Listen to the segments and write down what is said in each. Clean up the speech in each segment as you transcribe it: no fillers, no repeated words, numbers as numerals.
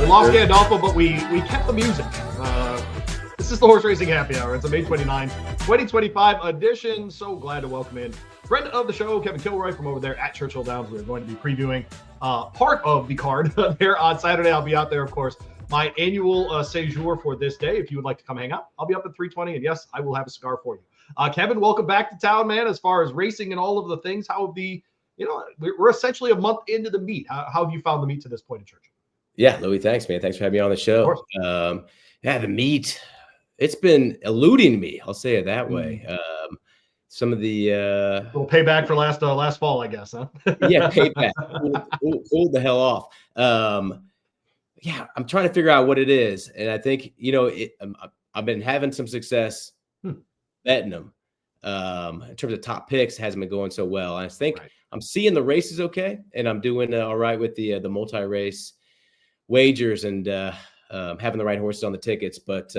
We lost Gandolfo, but we kept the music. This is the Horse Racing Happy Hour. It's a May 29, 2025 edition. So glad to welcome in friend of the show, Kevin Kilroy from over there at Churchill Downs. We're going to be previewing part of the card there on Saturday. I'll be out there, of course. My annual séjour for this day. If you would like to come hang out, I'll be up at 3:20, and yes, I will have a cigar for you. Kevin, welcome back to town, man. As far as racing and all of the things, how have we're essentially a month into the meet. How have you found the meet to this point in Churchill? Yeah, Louis, thanks, man. Thanks for having me on the show. The meet, it's been eluding me. I'll say it that way. Some of the little payback for last fall, I guess, huh? Yeah, payback. Hold the hell off. I'm trying to figure out what it is, and I think I've been having some success betting them. In terms of top picks, hasn't been going so well. I think I'm seeing the races okay, and I'm doing all right with the multi-race wagers and having the right horses on the tickets, but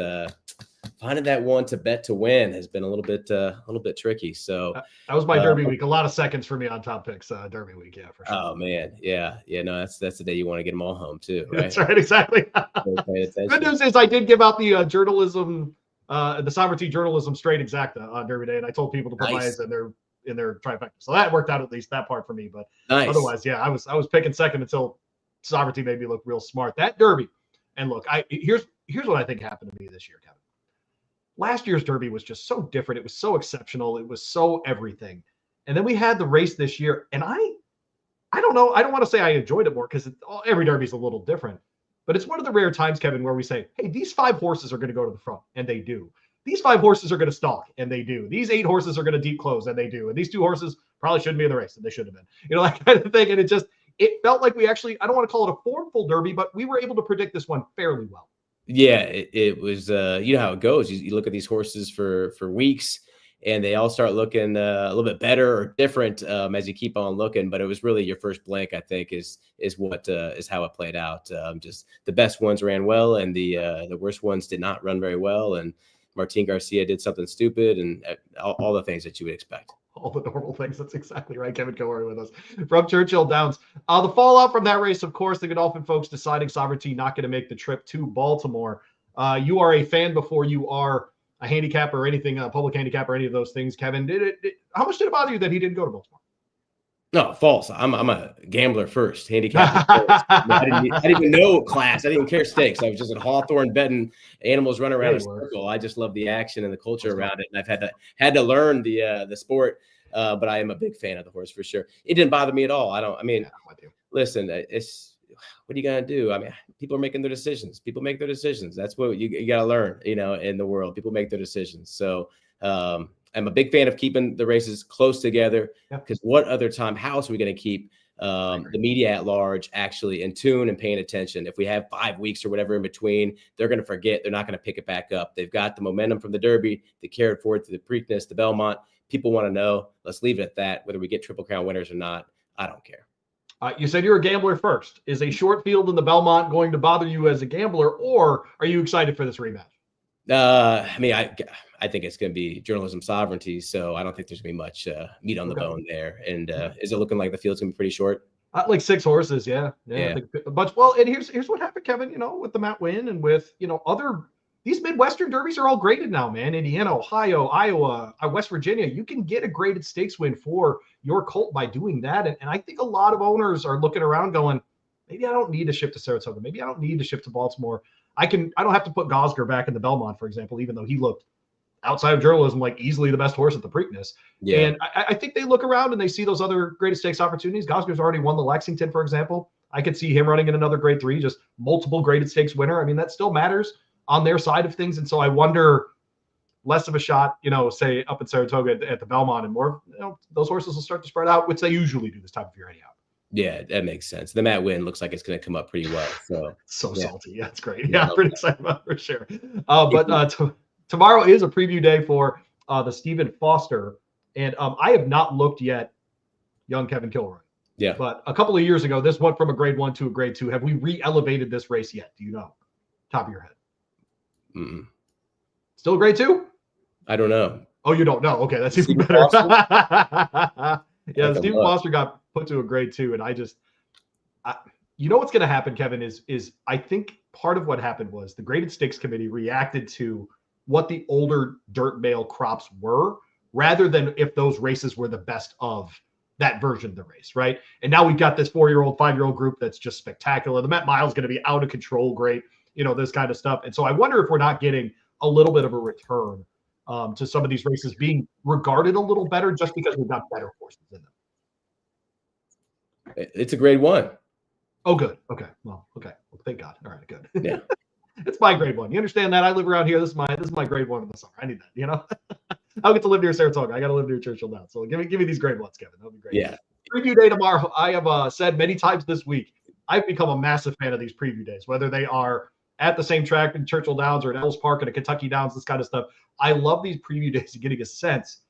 finding that one to bet to win has been a little bit tricky. So that was my Derby week. A lot of seconds for me on top picks. Derby week, yeah, for sure. Oh man, yeah. No, that's the day you want to get them all home too. Right? That's right, exactly. Good news is I did give out the journalism, the sovereignty journalism straight exacta on Derby Day, and I told people to put mine in their trifecta. So that worked out, at least that part for me. But otherwise, yeah, I was picking second until sovereignty made me look real smart. That Derby, and look, here's what I think happened to me this year, Kevin. Last year's Derby was just so different. It was so exceptional. It was so everything. And then we had the race this year, and I don't know. I don't want to say I enjoyed it more because every Derby is a little different. But it's one of the rare times, Kevin, where we say, hey, these 5 horses are going to go to the front, and they do. These 5 horses are going to stalk, and they do. These 8 horses are going to deep close, and they do. And these 2 horses probably shouldn't be in the race, and they should have been. That kind of thing. And it felt like we actually, I don't want to call it a formful Derby, but we were able to predict this one fairly well. Yeah, it was, you know how it goes. You look at these horses for weeks, and they all start looking a little bit better or different as you keep on looking. But it was really your first blank, I think, is how it played out. Just the best ones ran well, and the worst ones did not run very well. And Martin Garcia did something stupid, and all the things that you would expect. All the normal things. That's exactly right. Kevin Kilroy with us from Churchill Downs. The fallout from that race, of course, the Godolphin folks deciding sovereignty not going to make the trip to Baltimore. You are a fan before you are a handicapper or anything, a public handicap or any of those things. Kevin, how much did it bother you that he didn't go to Baltimore? No, false. I'm a gambler first, handicapper first. I didn't even know class. I didn't even care stakes. I was just at Hawthorne betting animals running around in a circle. I just love the action and the culture around it, and I've had to learn the sport. But I am a big fan of the horse for sure. It didn't bother me at all. Listen, what are you gonna do? I mean, people are making their decisions. People make their decisions. That's what you got to learn. In the world, people make their decisions. So I'm a big fan of keeping the races close together, because what other time? How else are we going to keep the media at large actually in tune and paying attention? If we have 5 weeks or whatever in between, they're going to forget. They're not going to pick it back up. They've got the momentum from the Derby. They carried forward to the Preakness, the Belmont. People want to know. Let's leave it at that. Whether we get Triple Crown winners or not, I don't care. You said you're a gambler first. Is a short field in the Belmont going to bother you as a gambler, or are you excited for this rematch? I think it's going to be journalism sovereignty, so I don't think there's going to be much meat on the bone there. And is it looking like the field's going to be pretty short? Like 6 horses, yeah. I think a bunch. Well, and here's what happened, Kevin. With the Matt Winn and with other. These Midwestern Derbies are all graded now, man. Indiana, Ohio, Iowa, West Virginia. You can get a graded stakes win for your colt by doing that. And I think a lot of owners are looking around going, maybe I don't need to ship to Saratoga. Maybe I don't need to ship to Baltimore. I don't have to put Gosger back in the Belmont, for example, even though he looked outside of journalism like easily the best horse at the Preakness. Yeah. And I think they look around and they see those other graded stakes opportunities. Gosger's already won the Lexington, for example. I could see him running in another grade 3, just multiple graded stakes winner. I mean, that still matters on their side of things. And so I wonder, less of a shot, say up at Saratoga at the Belmont, and more, those horses will start to spread out, which they usually do this time of year anyhow. Yeah, that makes sense. The Matt Winn looks like it's going to come up pretty well. So salty. Yeah, it's great. Yeah, pretty excited about it for sure. But tomorrow is a preview day for the Stephen Foster. And I have not looked yet, young Kevin Kilroy. Yeah. But a couple of years ago, this went from a grade 1 to a grade 2. Have we re-elevated this race yet? Do you know? Top of your head. Mm-mm. Still a grade 2? I don't know. Oh, you don't know? Okay, that's even better. Yeah, Stephen Foster got put to a grade 2, and You know what's going to happen, Kevin, is I think part of what happened was the graded stakes committee reacted to what the older dirt male crops were, rather than if those races were the best of that version of the race, right? And now we've got this 4-year-old, 5-year-old group that's just spectacular. The Met Mile is going to be out of control, great, this kind of stuff. And so I wonder if we're not getting a little bit of a return to some of these races being regarded a little better just because we've got better horses in them. It's a grade 1. Oh, good. Okay. Well, thank God. All right, good. Yeah. It's my grade 1. You understand that? I live around here. This is my grade 1 in the summer. I need that, I'll get to live near Saratoga. I got to live near Churchill Downs. So give me these grade 1s, Kevin. That'll be great. Yeah. Preview day tomorrow. I have said many times this week, I've become a massive fan of these preview days, whether they are at the same track in Churchill Downs or at Ellis Park and at Kentucky Downs, this kind of stuff. I love these preview days and getting a sense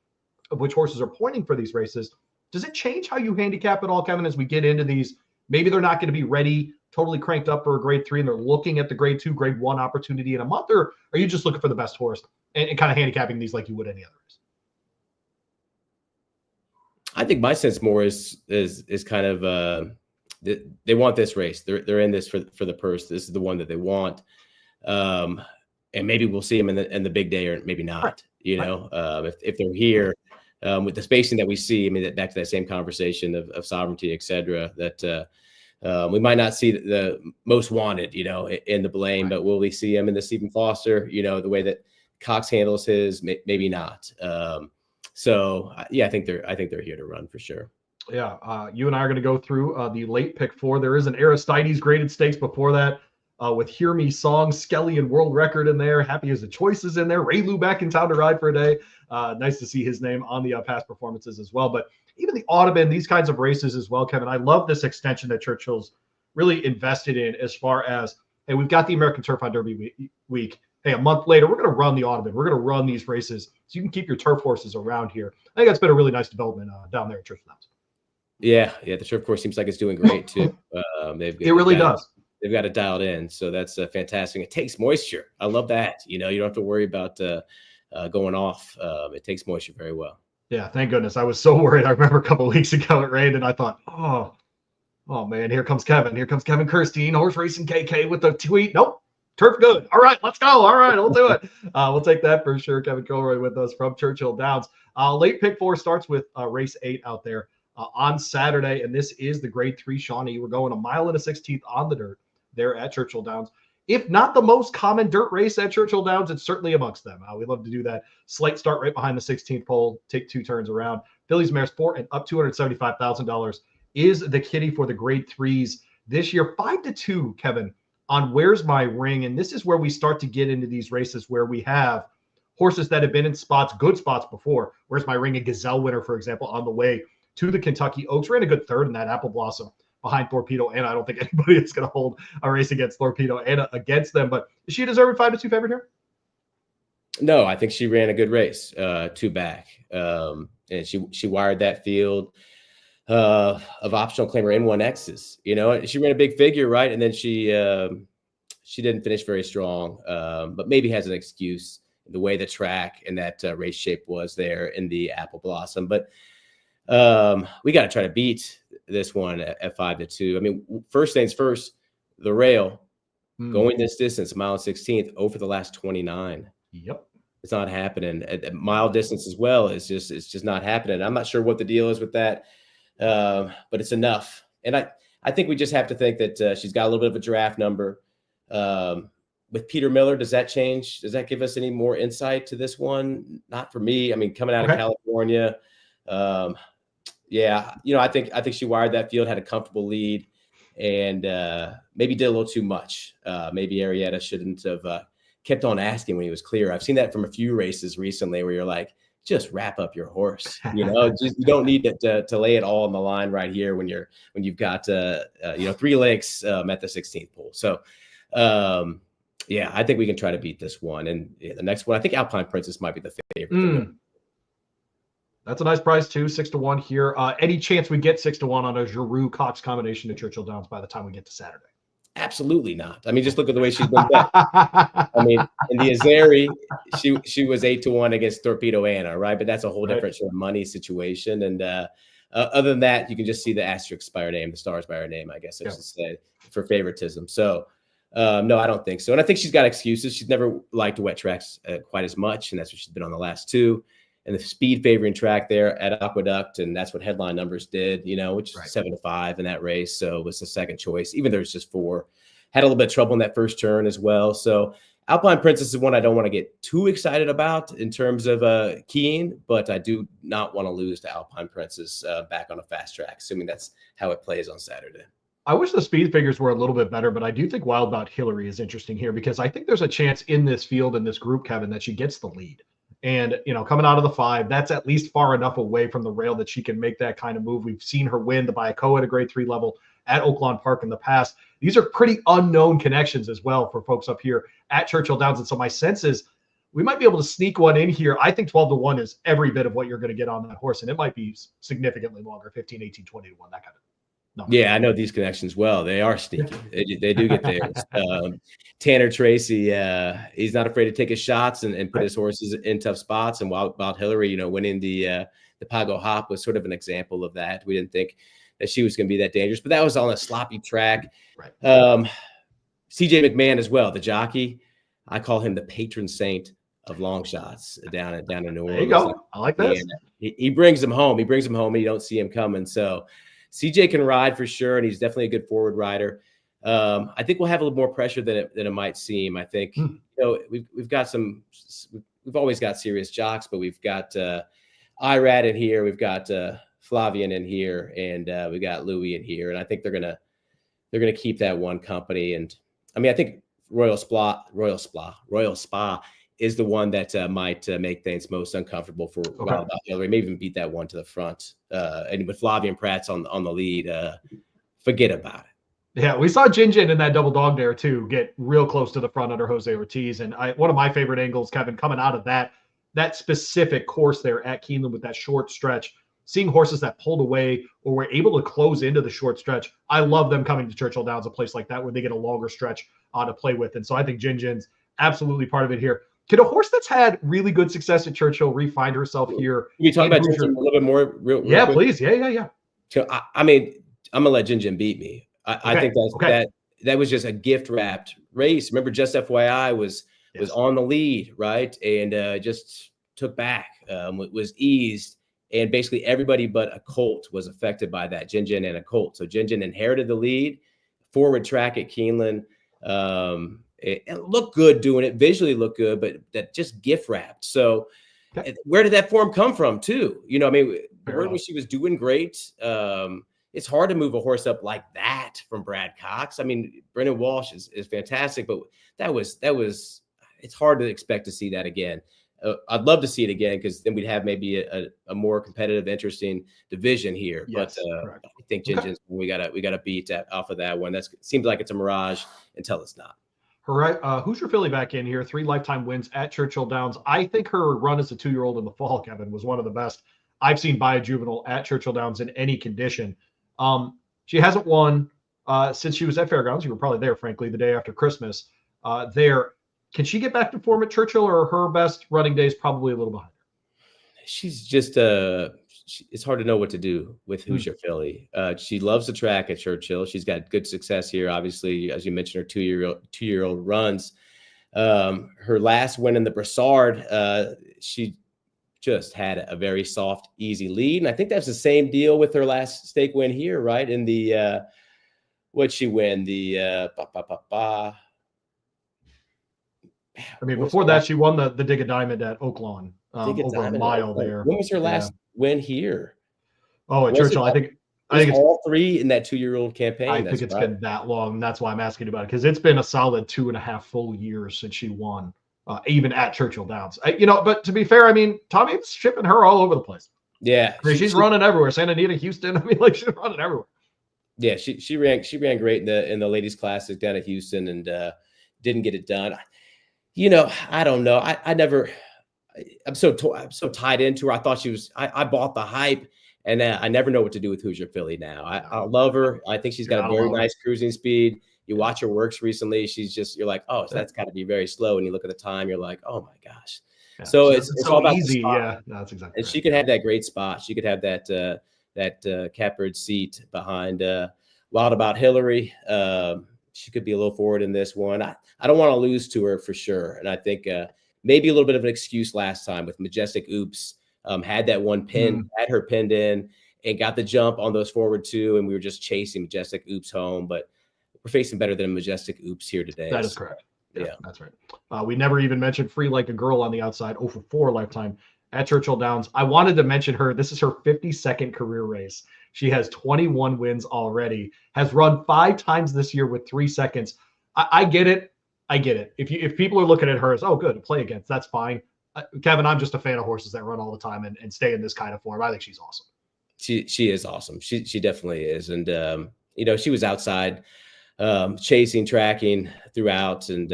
of which horses are pointing for these races. Does it change how you handicap at all, Kevin, as we get into these? Maybe they're not going to be ready, totally cranked up for a grade 3, and they're looking at the grade 2, grade 1 opportunity in a month, or are you just looking for the best horse and kind of handicapping these like you would any other race? I think my sense more is kind of they want this race. They're in this for the purse. This is the one that they want, and maybe we'll see them in the big day, or maybe not. If they're here with the spacing that we see. I mean, back to that same conversation of sovereignty, et cetera. That we might not see the most wanted, in the Blame, but will we see him in the Stephen Foster? The way that Cox handles his, maybe not. I think they're here to run for sure. Yeah, you and I are going to go through the late pick 4. There is an Aristides graded stakes before that with Hear Me Song, Skelly and World Record in there. Happy as the Choices in there. Ray Lou back in town to ride for a day. Nice to see his name on the past performances as well. But even the Audubon, these kinds of races as well, Kevin. I love this extension that Churchill's really invested in as far as, hey, we've got the American Turf on Derby week. Hey, a month later, we're going to run the Audubon. We're going to run these races so you can keep your turf horses around here. I think that's been a really nice development down there at Churchill Downs. Yeah, the turf course seems like it's doing great too. It really does. They've got it dialed in, so that's fantastic. It takes moisture. I love that. You don't have to worry about going off. It takes moisture very well. Yeah, thank goodness. I was so worried. I remember a couple of weeks ago it rained, and I thought, oh man, here comes Kevin. Here comes Kevin Kirstein, Horse Racing KK with the tweet. Nope. Turf good. All right, let's go. All right, we'll do it. We'll take that for sure. Kevin Kilroy with us from Churchill Downs. Late pick 4 starts with race 8 out there on Saturday, and this is the grade 3 Shawnee. We're going 1 1/16 on the dirt there at Churchill Downs. If not the most common dirt race at Churchill Downs, it's certainly amongst them. We love to do that. Slight start right behind the 16th pole, take 2 turns around. Fillies, mares 4 and up, $275,000 is the kitty for the grade 3s this year. 5-2, Kevin, on Where's My Ring. And this is where we start to get into these races where we have horses that have been in spots, good spots before. Where's My Ring, a Gazelle winner, for example, on the way to the Kentucky Oaks. Ran a good third in that Apple Blossom behind Torpedo Anna. I don't think anybody is going to hold a race against Torpedo Anna against them. But is she a deserving 5-2 favorite here? No, I think she ran a good race, 2 back. And she wired that field of optional claimer N1Xs. She ran a big figure, right? And then she didn't finish very strong, but maybe has an excuse the way the track and that race shape was there in the Apple Blossom. But we got to try to beat this one at 5-2. I mean, first things first, the rail going this distance, 1/16, over the last 29. Yep. It's not happening. At mile distance as well. It's just not happening. I'm not sure what the deal is with that. But it's enough. And I think we just have to think that she's got a little bit of a draft number. With Peter Miller, does that change? Does that give us any more insight to this one? Not for me. I mean, coming out of California, I think she wired that field, had a comfortable lead, and maybe did a little too much. Maybe Arietta shouldn't have kept on asking when he was clear. I've seen that from a few races recently where you're like, just wrap up your horse. You don't need to lay it all on the line right here when you've got 3 lengths at the 16th pole. So I think we can try to beat this one. And the next one, I think Alpine Princess might be the favorite. That's a nice price too, 6-1 here. Any chance we get 6-1 on a Giroux Cox combination to Churchill Downs by the time we get to Saturday? Absolutely not. I mean, just look at the way she's been bet. I mean, in the Azeri, she was 8-1 against Torpedo Anna, right? But that's a whole different sort of money situation. And Other than that, you can just see the asterisk by her name, the stars by her name, I guess I should say, for favoritism. So, no, I don't think so. And I think she's got excuses. She's never liked wet tracks quite as much, and that's what she's been on the last two. And the speed favoring track there at Aqueduct, and that's what headline numbers did, which is 7-5 in that race. So it was the second choice, even though it's just 4. Had a little bit of trouble in that first turn as well. So Alpine Princess is one I don't want to get too excited about in terms of keying, but I do not want to lose to Alpine Princess back on a fast track, assuming that's how it plays on Saturday. I wish the speed figures were a little bit better, but I do think Wild About Hillary is interesting here because I think there's a chance in this field, in this group, Kevin, that she gets the lead. And, coming out of the 5, that's at least far enough away from the rail that she can make that kind of move. We've seen her win the Bayakoa at a grade 3 level at Oaklawn Park in the past. These are pretty unknown connections as well for folks up here at Churchill Downs. And so my sense is we might be able to sneak one in here. I think 12-1 is every bit of what you're going to get on that horse. And it might be significantly longer, 15, 18, 20-1, that kind of number. Yeah, I know these connections well. They are sneaky. They do get theirs. Tanner Tracy, he's not afraid to take his shots and put his horses in tough spots. And Wild Hillary, winning the Pago Hop was sort of an example of that. We didn't think that she was going to be that dangerous, but that was on a sloppy track. Right. CJ McMahon as well, the jockey. I call him the patron saint of long shots down in New Orleans. There you go. I like that. He brings them home. He brings them home, and you don't see him coming. So CJ can ride for sure, and he's definitely a good forward rider. I think we'll have a little more pressure than it might seem. I think we've always got serious jocks, but we've got Irad in here, we've got Flavian in here, and we got Louis in here, and I think they're gonna keep that one company. And I mean, I think Royal Spa is the one that might make things most uncomfortable for Wild About Hillary. Maybe even beat that one to the front. And with Flavian Pratt's on the lead, forget about it. Yeah, we saw Jin in that double dog there too get real close to the front under Jose Ortiz. And one of my favorite angles, Kevin, coming out of that specific course there at Keeneland with that short stretch, seeing horses that pulled away or were able to close into the short stretch. I love them coming to Churchill Downs, a place like that where they get a longer stretch to play with. And so I think Jin's absolutely part of it here. Could a horse that's had really good success at Churchill re-find herself here? Can you talk about Jin a little bit more? Real quick? Please. Yeah. So, I mean, I'm going to let Jin beat me. I think that was just a gift-wrapped race. Remember, Just FYI was on the lead, right? And just took back, was eased. And basically everybody but a colt was affected by that, Jin and a colt. So Jin inherited the lead, forward track at Keeneland. It looked good doing it, visually looked good, but that just gift wrapped. So where did that form come from too? When she was doing great, it's hard to move a horse up like that from Brad Cox. I mean, Brendan Walsh is fantastic, but that was it's hard to expect to see that again. I'd love to see it again because then we'd have maybe a more competitive, interesting division here. Yes, but I think Jin's we gotta beat off of that one. That seems like it's a mirage until it's not. All right, Hoosier Philly back in here, 3 lifetime wins at Churchill Downs. I think her run as a 2-year-old in the fall, Kevin, was one of the best I've seen by a juvenile at Churchill Downs in any condition. She hasn't won since she was at Fairgrounds. You were probably there, frankly, the day after Christmas. Can she get back to form at Churchill, or her best running day is probably a little behind her? She's just it's hard to know what to do with Hoosier Philly. She loves the track at Churchill. She's got good success here. Obviously, as you mentioned, her two-year-old runs. Her last win in the Brassard, she just had a very soft, easy lead. And I think that's the same deal with her last stake win here, right? In the what'd she win? The before that, she won the Dig a Diamond at Oaklawn over a mile there. When was her last win here? Oh, at Churchill. I think it's all 3 in that 2-year-old campaign. I think it's been that long. That's why I'm asking about it, because it's been a solid 2.5 full years since she won, even at Churchill Downs. But to be fair, Tommy's shipping her all over the place. Yeah, she's running everywhere. Santa Anita, Houston. she's running everywhere. Yeah, she ran great in the ladies classic down at Houston and didn't get it done. I don't know. I'm so tied into her. I thought she was. I bought the hype, and I never know what to do with Hoosier Philly now. I love her. I think she's got a very nice cruising speed. You watch her works recently. You're like, oh, so that's got to be very slow. And you look at the time, you're like, oh my gosh. Yeah, so it's all about easy. Yeah, that's exactly. And she could have that great spot. She could have that catbird seat behind Wild About Hillary. She could be a little forward in this one. I don't want to lose to her for sure. And I think maybe a little bit of an excuse last time with Majestic Oops. Had that one pin, had her pinned in and got the jump on those forward two. And we were just chasing Majestic Oops home. But we're facing better than Majestic Oops here today. That is correct. Yeah, that's right. We never even mentioned Free Like a Girl on the outside, 0 for 4 lifetime at Churchill Downs. I wanted to mention her. This is her 52nd career race. She has 21 wins already, has run 5 times this year with 3 seconds. I get it. I get it. If people are looking at her as, oh, good, to play against, that's fine. Kevin, I'm just a fan of horses that run all the time and stay in this kind of form. I think she's awesome. She is awesome. She definitely is. And, she was outside chasing, tracking throughout and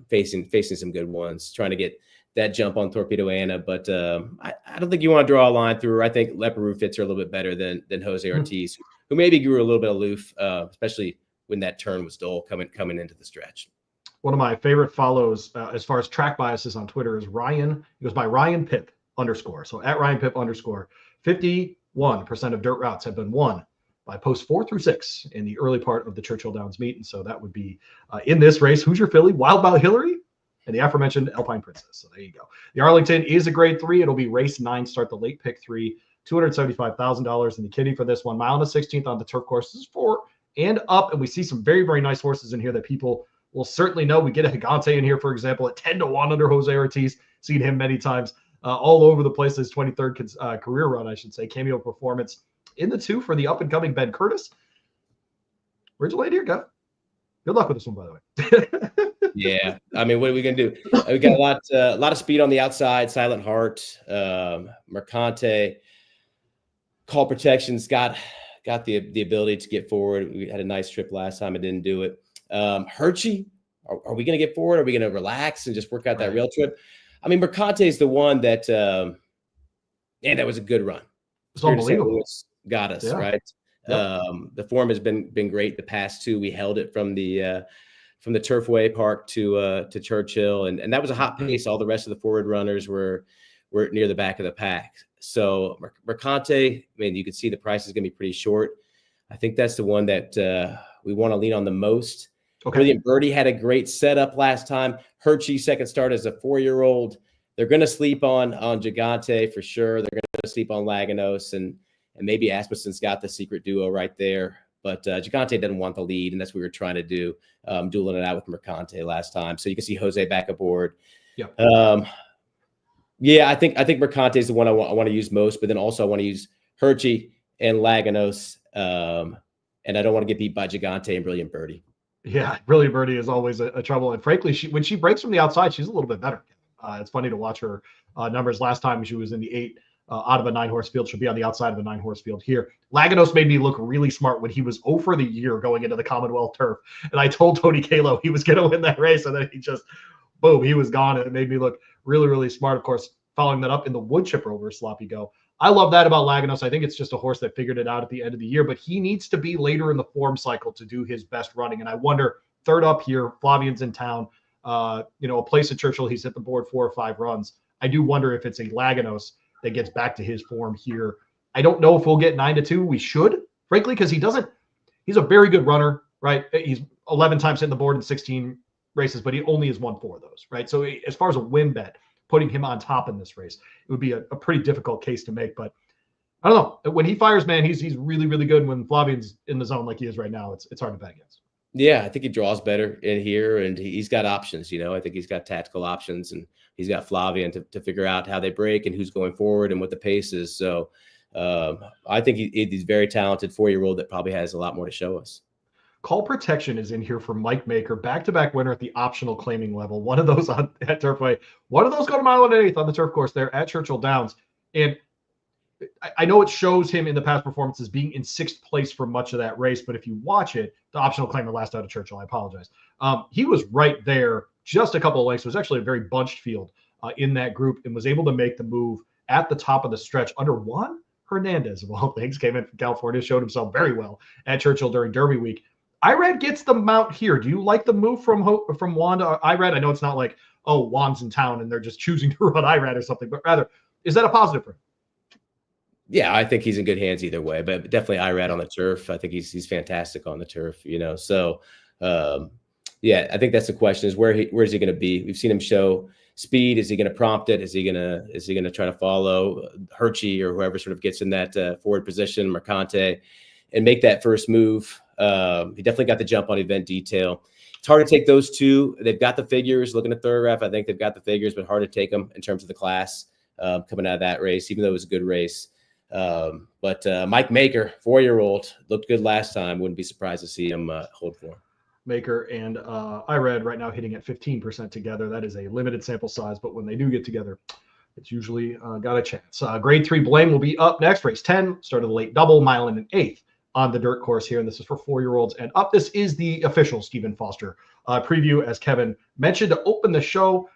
facing some good ones, trying to get that jump on Torpedo Anna. But I don't think you want to draw a line through her. I think Leparoux fits her a little bit better than Jose Ortiz, who maybe grew a little bit aloof, especially when that turn was dull coming into the stretch. One of my favorite follows as far as track biases on Twitter is Ryan. He goes by Ryan Pip _. So at Ryan Pip _. 51% of dirt routes have been won by posts 4 through 6 in the early part of the Churchill Downs meet. And so that would be in this race, Hoosier Philly, Wild About Hillary, and the aforementioned Alpine Princess. So there you go. The Arlington is a grade 3. It'll be race 9, start the late pick 3, $275,000 in the kitty for this one. Mile and a 16th on the turf course. This is 4 and up. And we see some very, very nice horses in here that people will certainly know. We get a Gigante in here, for example, at 10-1 under Jose Ortiz. Seen him many times all over the place. His 23rd career run, I should say. Cameo performance in the 2 for the up-and-coming Ben Curtis. Where'd you lay here, Kev? Good luck with this one, by the way. Yeah. I mean, what are we going to do? We got a lot of speed on the outside. Silent Heart, Mercante, Call Protection's got the ability to get forward. We had a nice trip last time. It didn't do it. Hershey, are we going to get forward? Are we going to relax and just work out that rail trip? I mean, Mercante is the one that, that was a good run. It's unbelievable. Got us, right? Yep. The form has been great the past 2. We held it from the Turfway Park to Churchill, and that was a hot pace. All the rest of the forward runners were near the back of the pack. So Mercante, I mean, you can see the price is going to be pretty short. I think that's the one that we want to lean on the most. Okay. Brilliant Birdie had a great setup last time. Hershey, second start as a 4-year-old. They're going to sleep on Gigante for sure. They're going to sleep on Laganos, and maybe Asmussen's got the secret duo right there. But Gigante doesn't want the lead, and that's what we were trying to do, dueling it out with Mercante last time. So you can see Jose back aboard. Yeah. I think Mercante is the one I want to use most, but then also I want to use Hershey and Laganos, and I don't want to get beat by Gigante and Brilliant Birdie. Yeah, Brilliant Birdie is always a trouble. And frankly, when she breaks from the outside, she's a little bit better. It's funny to watch her numbers. Last time she was in the 8 out of a 9-horse field. She'll be on the outside of a 9-horse field here. Laganos made me look really smart when he was 0 for the year going into the Commonwealth Turf. And I told Tony Kalo he was going to win that race. And then he just, boom, he was gone. And it made me look really, really smart. Of course, following that up in the wood chipper over Sloppy Go. I love that about Laganos. I think it's just a horse that figured it out at the end of the year, but he needs to be later in the form cycle to do his best running. And I wonder, third up here, Flavian's in town, a place at Churchill. He's hit the board 4 or 5 runs. I do wonder if it's a Laganos that gets back to his form here. I don't know if we'll get 9-2. We should, frankly, because he's a very good runner, right? He's 11 times hitting the board in 16 races, but he only has won 4 of those, right? So as far as a win bet, putting him on top in this race, it would be a pretty difficult case to make. But I don't know. When he fires, man, he's really, really good. When Flavian's in the zone like he is right now, it's hard to bet against. Yeah, I think he draws better in here, and he's got options. I think he's got tactical options, and he's got Flavian to figure out how they break and who's going forward and what the pace is. So I think he's very talented 4-year-old that probably has a lot more to show us. Call Protection is in here for Mike Maker, back-to-back winner at the optional claiming level. One of those at Turfway. One of those go to mile and 1/8 on the turf course there at Churchill Downs. And I know it shows him in the past performances being in 6th place for much of that race, but if you watch it, the optional claimer last out of Churchill, I apologize. He was right there, just a couple of lengths. It was actually a very bunched field in that group, and was able to make the move at the top of the stretch under Juan Hernandez, of all things. Came in from California, showed himself very well at Churchill during Derby week. Irad gets the mount here. Do you like the move from Juan to Irad? I know it's not like, oh, Juan's in town and they're just choosing to run Irad or something, but rather, is that a positive for him? Yeah, I think he's in good hands either way, but definitely Irad on the turf. I think he's fantastic on the turf, So, yeah, I think that's the question: is where is he going to be? We've seen him show speed. Is he going to prompt it? Is he going to try to follow Hershey or whoever sort of gets in that forward position, Mercante, and make that first move? He definitely got the jump on event detail. It's hard to take those two. They've got the figures. Looking at Thoroughgraph, I think they've got the figures, but hard to take them in terms of the class coming out of that race, even though it was a good race. But Mike Maker, 4-year-old, looked good last time. Wouldn't be surprised to see him hold form. Maker and Irad right now hitting at 15% together. That is a limited sample size, but when they do get together, it's usually got a chance. Grade 3 Blame will be up next. Race 10, started a late double, mile and an eighth on the dirt course here, and this is for 4-year-olds and up. This is the official Stephen Foster preview, as Kevin mentioned, to open the show.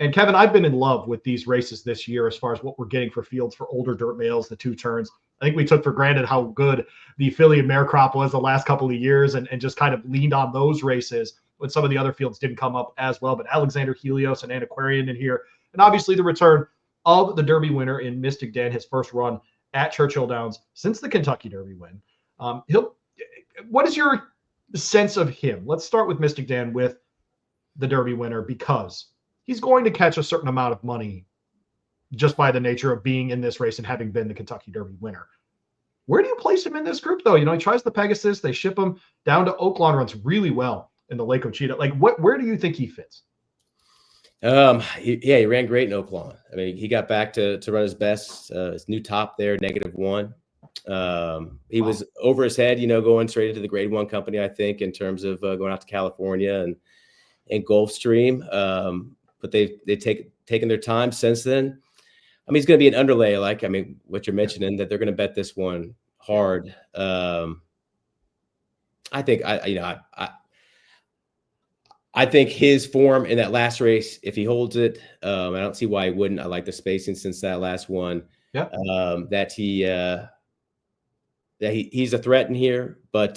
And Kevin, I've been in love with these races this year as far as what we're getting for fields for older dirt males, the 2 turns. I think we took for granted how good the Philly and Mare crop was the last couple of years and just kind of leaned on those races when some of the other fields didn't come up as well. But Alexander Helios and Antiquarian in here. And obviously the return of the Derby winner in Mystic Dan, his first run at Churchill Downs since the Kentucky Derby win. What is your sense of him? Let's start with Mystic Dan with the Derby winner, because he's going to catch a certain amount of money just by the nature of being in this race and having been the Kentucky Derby winner. Where do you place him in this group, though? He tries the Pegasus. They ship him down to Oaklawn, runs really well in the Lake Ochita. Where do you think he fits? He ran great in Oaklawn. I mean, he got back to run his best. His new top there, -1. He was over his head, going straight into the Grade 1 company, I think, in terms of going out to California and Gulfstream. But they've taken their time since then. I mean, he's going to be an underlay, what you're mentioning, that they're going to bet this one hard. I think I think his form in that last race, if he holds it, I don't see why he wouldn't. I like the spacing since that last one. Yeah. He's a threat in here, but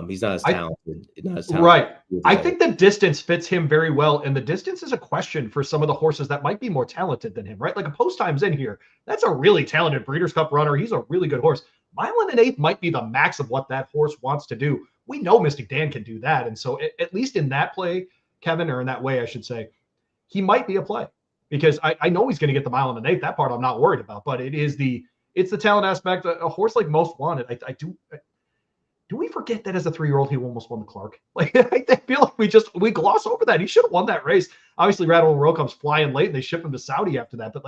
he's not as talented. Right. I think the distance fits him very well, and the distance is a question for some of the horses that might be more talented than him, right? Like a Post Time's in here. That's a really talented Breeders' Cup runner. He's a really good horse. Mile and an eighth might be the max of what that horse wants to do. We know Mystic Dan can do that, and so at least in that play, Kevin, or in that way, I should say, he might be a play, because I know he's going to get the mile and an eighth. That part I'm not worried about, but it's the talent aspect. A horse like Most Wanted, do we forget that as a 3-year-old, he almost won the Clark? I feel like we gloss over that. He should have won that race. Obviously, Rattle and Roll comes flying late, and they ship him to Saudi after that. But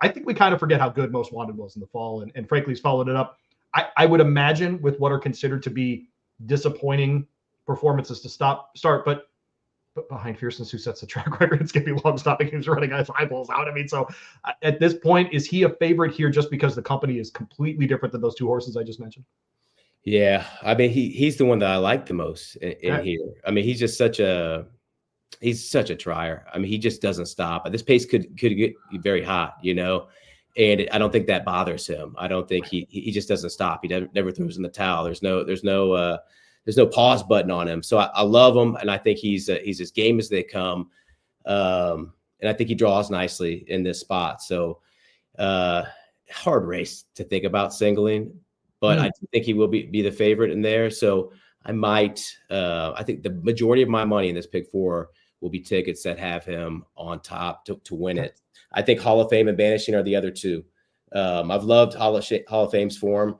I think we kind of forget how good Most Wanted was in the fall, and frankly, he's followed it up. I would imagine with what are considered to be disappointing performances to start, but behind Fierceness, who sets the track record, it's going to be long stopping. He was running his eyeballs out. I mean, so at this point, is he a favorite here just because the company is completely different than those 2 horses I just mentioned? Yeah, I mean, he's the one that I like the most in here. I mean, he's such a trier. I mean, he just doesn't stop. This pace could get very hot, and I don't think that bothers him. I don't think he just doesn't stop. He never throws in the towel. There's no pause button on him. So I love him, and I think he's as game as they come. And I think he draws nicely in this spot. So hard race to think about singling, but I think he will be the favorite in there. So I think the majority of my money in this pick 4 will be tickets that have him on top to win it. I think Hall of Fame and Banishing are the other 2. I've loved Hall of Fame's form.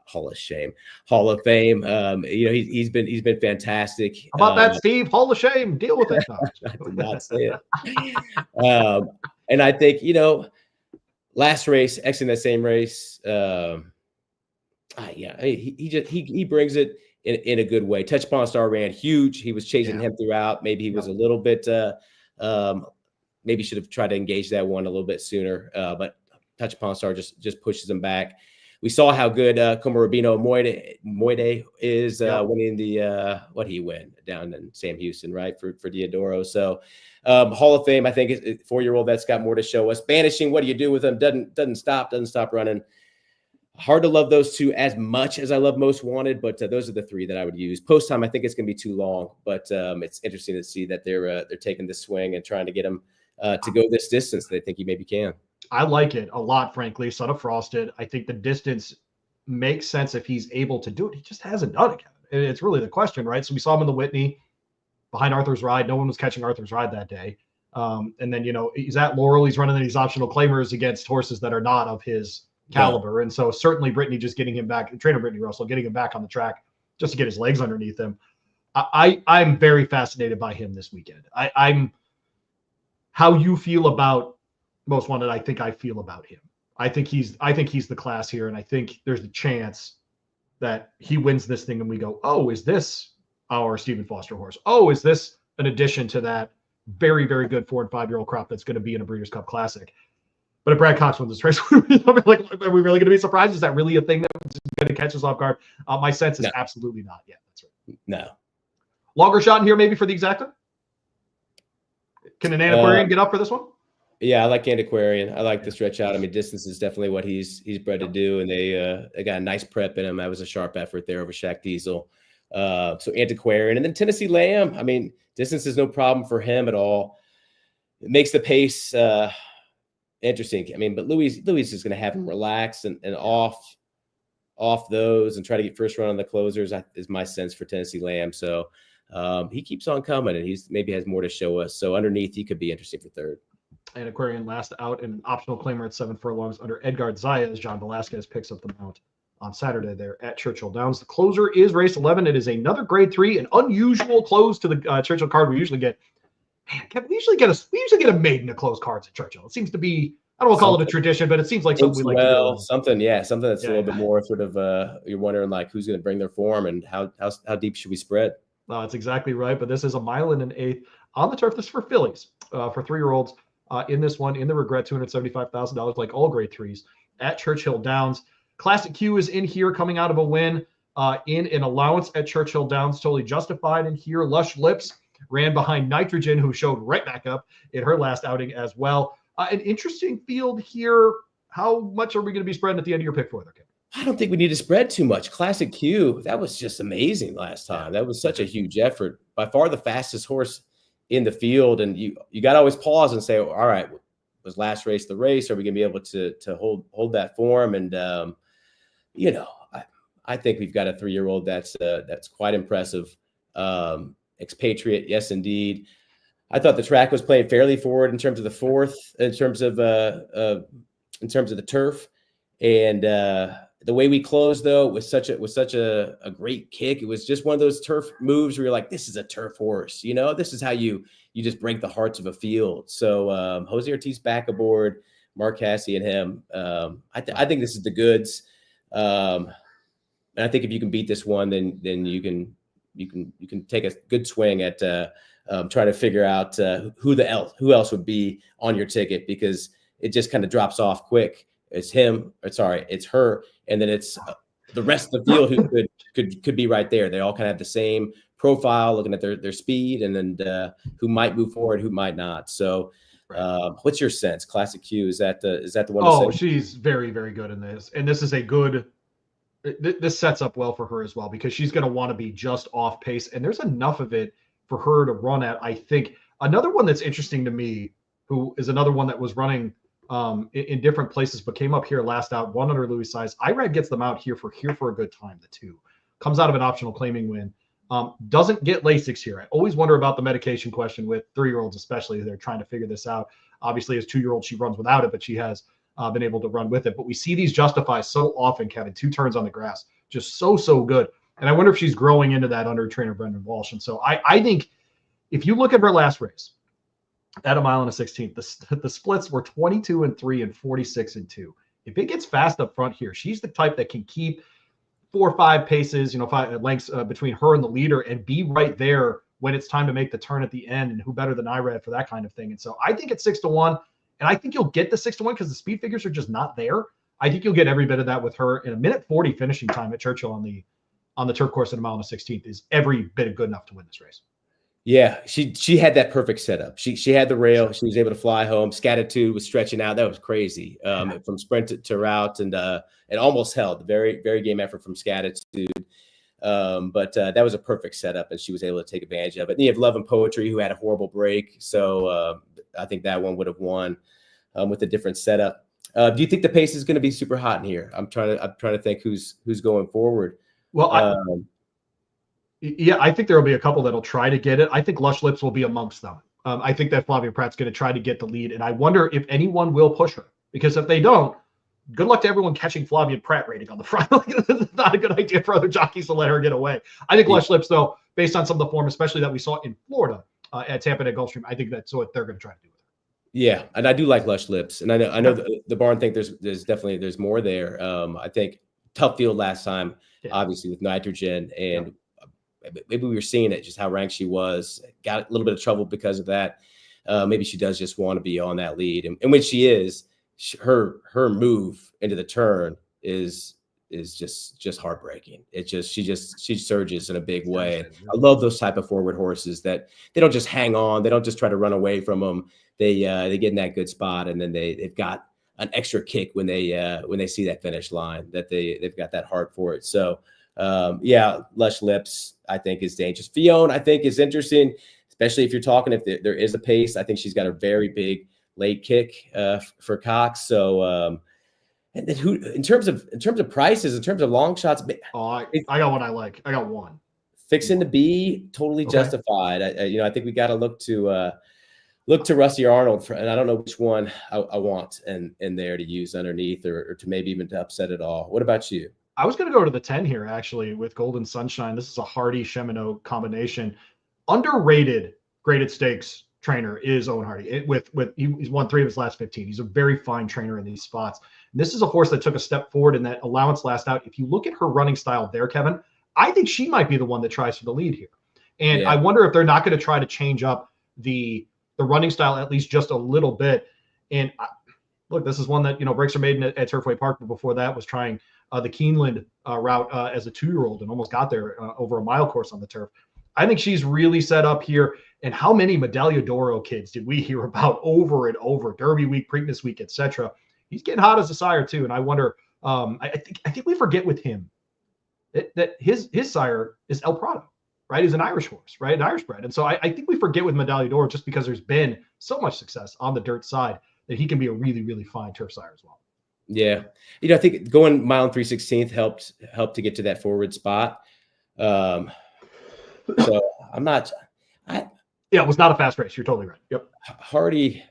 Hall of Fame. He's been fantastic. How about that, Steve? Hall of Shame. Deal with it. No. I did not say it. And I think last race, exiting that same race. He brings it in a good way. Touch Pawn Star ran huge. He was chasing him throughout. Maybe he was a little bit. Maybe should have tried to engage that one a little bit sooner. But Touch Pawn Star just pushes him back. We saw how good Komarabino Moide is winning the what he win down in Sam Houston, right, for Diodoro. So Hall of Fame, I think, is 4-year-old that's got more to show us. Banishing, what do you do with him? Doesn't stop running. Hard to love those 2 as much as I love Most Wanted, but those are the 3 that I would use. Post Time, I think it's going to be too long, but it's interesting to see that they're taking this swing and trying to get him to go this distance. They think he maybe can. I like it a lot, frankly. Son of Frosted. I think the distance makes sense if he's able to do it. He just hasn't done it yet. It's really the question, right? So we saw him in the Whitney behind Arthur's Ride. No one was catching Arthur's Ride that day. And then, he's at Laurel. He's running these optional claimers against horses that are not of his caliber. And so certainly Brittany just getting him back, trainer Brittany Russell, getting him back on the track just to get his legs underneath him. I'm very fascinated by him this weekend. I'm how you feel about Most Wanted. I think I feel about him. I think he's the class here. And I think there's a chance that he wins this thing and we go, oh, is this our Stephen Foster horse? Oh, is this an addition to that very, very good 4- and 5-year-old crop that's going to be in a Breeders' Cup Classic? But if Brad Cox wins this race, are we really going to be surprised? Is that really a thing that's going to catch us off guard? My sense is absolutely not yet. That's right. No. Longer shot in here maybe for the exacta? Can an Antiquarian get up for this one? Yeah, I like Antiquarian. I like the stretch out. I mean, distance is definitely what he's bred to do, and they got a nice prep in him. That was a sharp effort there over Shaq Diesel. So Antiquarian, and then Tennessee Lamb. I mean, distance is no problem for him at all. It makes the pace interesting. I mean, but Louis is going to have him relax and off those and try to get first run on the closers. Is my sense for Tennessee Lamb. So he keeps on coming, and he's maybe has more to show us. So underneath, he could be interesting for third. Antiquarian last out in an optional claimer at 7 furlongs under Edgard Zayas. John Velasquez picks up the mount on Saturday there at Churchill Downs. The closer is race 11. It is another grade 3, an unusual close to the Churchill card. We usually get a maiden to close cards at Churchill. It seems to be, I don't want to call it a tradition, but it seems like something we like to do. Something that's a little bit more sort of you're wondering like who's going to bring their form and how deep should we spread? That's exactly right. But this is a mile and an eighth on the turf. This is for fillies, for 3-year-olds. In this one, in the regret, $275,000, like all grade 3s at Churchill Downs. Classic Q is in here, coming out of a win in an allowance at Churchill Downs, totally justified in here. Lush Lips ran behind Nitrogen, who showed right back up in her last outing as well. An interesting field here. How much are we going to be spreading at the end of your pick for there, Kevin? I don't think we need to spread too much. Classic Q, that was just amazing last time. That was such a huge effort. By far the fastest horse in the field, and you got to always pause and say, all right, was last race the race? Are we going to be able to hold that form? And I think we've got a 3-year-old that's quite impressive. Expatriate, yes, indeed. I thought the track was playing fairly forward in terms of the fourth, in terms of the turf, and the way we closed though was such a great kick. It was just one of those turf moves where you're like, this is a turf horse, this is how you just break the hearts of a field. So Jose Ortiz back aboard, Mark Cassey and him. I think this is the goods. And I think if you can beat this one, then you can take a good swing at trying to figure out who else would be on your ticket, because it just kind of drops off quick. It's her, and then it's the rest of the field who could be right there. They all kind of have the same profile, looking at their speed, and then who might move forward, who might not. So, what's your sense? Classic Q, is that the one? Oh, she's very, very good in this, and this is a good. This sets up well for her as well, because she's going to want to be just off pace, and there's enough of it for her to run at. I think another one that's interesting to me, who is another one that was running in different places, but came up here last out, one under Louis size. Irad gets them out here for a good time. The 2 comes out of an optional claiming win. Doesn't get Lasix here. I always wonder about the medication question with 3-year-olds, especially. They're trying to figure this out. Obviously, as 2-year-old, she runs without it, but she has been able to run with it. But we see these justify so often, Kevin. 2 turns on the grass, just so good. And I wonder if she's growing into that under trainer Brendan Walsh. And so I think if you look at her last race, at a mile and a 16th, the splits were 22-3 and 46-2. If it gets fast up front here, she's the type that can keep 4 or 5 paces, 5 lengths between her and the leader, and be right there when it's time to make the turn at the end. And who better than Irad for that kind of thing? And so I think it's 6-1, and I think you'll get the 6-1 because the speed figures are just not there. I think you'll get every bit of that with her. In a minute 40 finishing time at Churchill on the turf course at a mile and a 16th is every bit good enough to win this race. Yeah, she had that perfect setup. She had the rail. She was able to fly home. Scatitude was stretching out. That was crazy. From sprint to route, and almost held. Very, very game effort from Scatitude. But that was a perfect setup, and she was able to take advantage of it. And you have Love and Poetry, who had a horrible break. So I think that one would have won. with a different setup. Do you think the pace is going to be super hot in here? I'm trying to think who's going forward. Well, I think there will be a couple that'll try to get it. I think Lush Lips will be amongst them. I think that Flavia Pratt's going to try to get the lead, and I wonder if anyone will push her, because if they don't, good luck to everyone catching Flavia Pratt rating on the front. It's not a good idea for other jockeys to let her get away. I think Lush Lips, though, based on some of the form, especially that we saw in Florida at Tampa Bay Gulfstream, I think that's what they're going to try to do with her. Yeah, and I do like Lush Lips, and I know the barn think there's definitely more there. I think tough field last time, obviously with nitrogen, and maybe we were seeing it, just how ranked she was. Got a little bit of trouble because of that. Maybe she does just want to be on that lead, and when she is, her move into the turn is just heartbreaking. She surges in a big way. I love those type of forward horses that they don't just hang on, they don't just try to run away from them. They get in that good spot, and then they've got an extra kick when they see that finish line, that they've got that heart for it. So Lush Lips, I think, is dangerous. Fionn, I think, is interesting, especially if you're talking, if there is a pace. I think she's got a very big late kick for Cox. So and then who, in terms of prices, in terms of long shots, I got one I like. I got one. Fixing to be totally justified. I think we got to look to Rusty Arnold and I don't know which one I want in there to use underneath or to maybe even to upset it all. What about you? I was going to go to the 10 here, actually, with Golden Sunshine. This is a Hardy Cheminot combination. Underrated graded stakes trainer is Owen Hardy. He's won 3 of his last 15. He's a very fine trainer in these spots. And this is a horse that took a step forward in that allowance last out. If you look at her running style there, Kevin, I think she might be the one that tries for the lead here. And I wonder if they're not going to try to change up the running style at least just a little bit. And look, this is one that, breaks her maiden at Turfway Park, but before that was trying the Keeneland route as a 2-year-old and almost got there over a mile course on the turf. I think she's really set up here. And how many Medaglia d'Oro kids did we hear about over and over? Derby week, Preakness week, etc. He's getting hot as a sire too. And I wonder, I think we forget with him that his sire is El Prado, right? He's an Irish horse, right? An Irish bred. And so I think we forget with Medaglia d'Oro, just because there's been so much success on the dirt side, that he can be a really, really fine turf sire as well. Yeah. I think going mile and 3/16 helped to get to that forward spot. So I'm not. It was not a fast race. You're totally right. Yep. Hardy,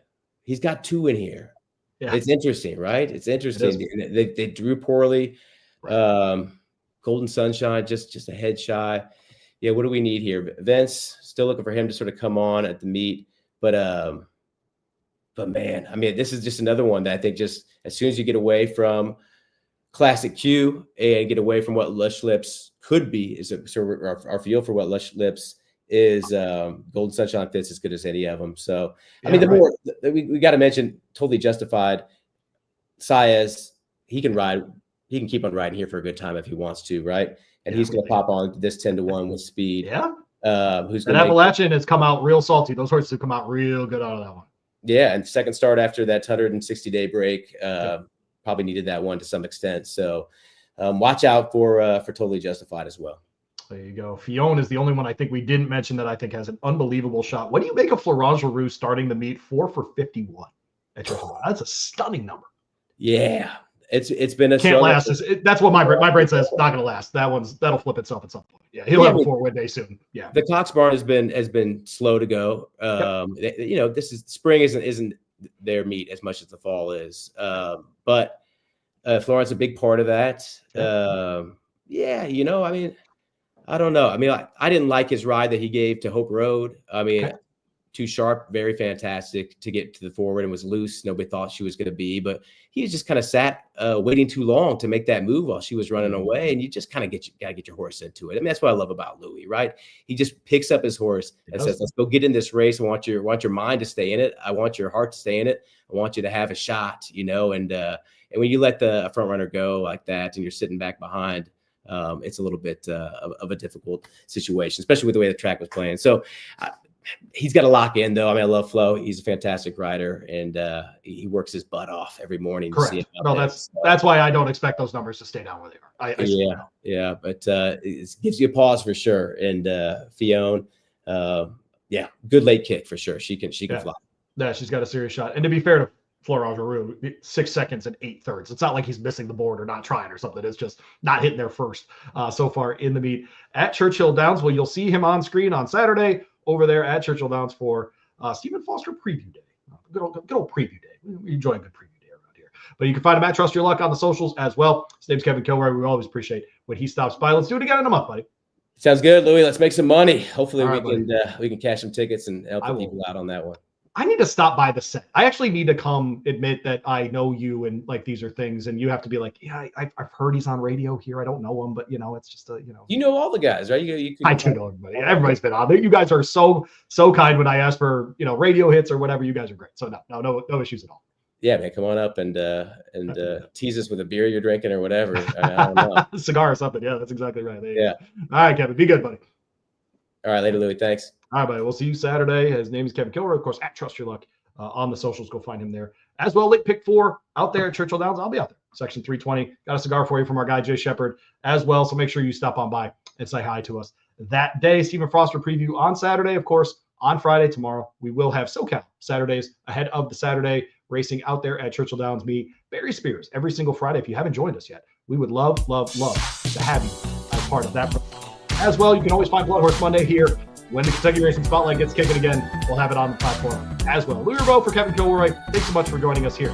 he's got 2 in here. Yeah. It's interesting, right? It's interesting. They drew poorly. Right. Golden Sunshine just a head shy. Yeah. What do we need here? Vince, still looking for him to sort of come on at the meet, but man, I mean, this is just another one that I think, just as soon as you get away from Classic Q and get away from what Lush Lips could be, is sort of our feel for what Lush Lips is, Golden Sunshine fits as good as any of them. So, I mean, more we got to mention, Totally Justified. Saez, he can keep on riding here for a good time if he wants to, right? And he's going to pop on this 10-1 with speed. Yeah. Who's and Appalachian has come out real salty. Those horses have come out real good out of that one. Yeah, and second start after that 160-day break. Probably needed that one to some extent. So watch out for Totally Justified as well. There you go. Fionn is the only one I think we didn't mention that I think has an unbelievable shot. What do you make of Florent Giroux starting the meet 4 for 51 at Churchill? That's a stunning number. Yeah, it's been a can't last. That's what my brain says. Not going to last. That'll flip itself at some point. Yeah, he'll have a 4-win day soon. Yeah, the Cox barn has been slow to go. This is spring isn't their meet as much as the fall is. But Florent's a big part of that. I mean, I don't know. I mean, I didn't like his ride that he gave to Hope Road. I mean, too sharp, very fantastic to get to the forward, and was loose. Nobody thought she was going to be, but he just kind of sat waiting too long to make that move while she was running away. And you just kind of got to get your horse into it. I mean, that's what I love about Louis, right? He just picks up his horse and says, "Let's go get in this race. I want your mind to stay in it. I want your heart to stay in it. I want you to have a shot, And when you let the front runner go like that, and you're sitting back behind, it's a little bit of a difficult situation, especially with the way the track was playing. So he's got to lock in, though. I mean, I love Flo. He's a fantastic rider, and he works his butt off every morning. Correct. To see him that's why I don't expect those numbers to stay down where they are. But it gives you a pause for sure. And Fionn, good late kick for sure. She can fly. Yeah, she's got a serious shot. And to be fair to Florent Geroux 6 seconds and 8/3. It's not like he's missing the board or not trying or something. It's just not hitting there first so far in the meet at Churchill Downs. Well, you'll see him on screen on Saturday over there at Churchill Downs for Stephen Foster Preview Day. Good old preview day. We enjoy a good preview day around here. But you can find him at Trust Your Luck on the socials as well. His name's Kevin Kilroy. We always appreciate when he stops by. Let's do it again in a month, buddy. Sounds good, Louis. Let's make some money. Hopefully we can cash some tickets and help the people out on that one. I need to stop by the set. I actually need to come admit that I know you and like these are things, and you have to be like, yeah, I've heard he's on radio here. I don't know him, but it's just you know all the guys, right? I do know everybody. Everybody's been on there. You guys are so kind when I ask for radio hits or whatever. You guys are great. So no issues at all. Yeah, man, come on up and tease us with a beer you're drinking or whatever. I don't know. Cigar or something. Yeah, that's exactly right. Yeah. All right, Kevin. Be good, buddy. All right, later, Louis. Thanks. All right, buddy. We'll see you Saturday. His name is Kevin Kilroy, of course, at Trust Your Luck on the socials. Go find him there as well. Late pick 4 out there at Churchill Downs. I'll be out there. Section 320. Got a cigar for you from our guy, Jay Shepard, as well. So make sure you stop on by and say hi to us that day. Stephen Foster preview on Saturday, of course. On Friday, tomorrow, we will have SoCal Saturdays ahead of the Saturday racing out there at Churchill Downs. Me, Barry Spears, every single Friday. If you haven't joined us yet, we would love to have you as part of that. As well, you can always find Blood Horse Monday here. When the Kentucky Racing Spotlight gets kicking again, we'll have it on the platform as well. Louis Rebeau for Kevin Kilroy. Thanks so much for joining us here.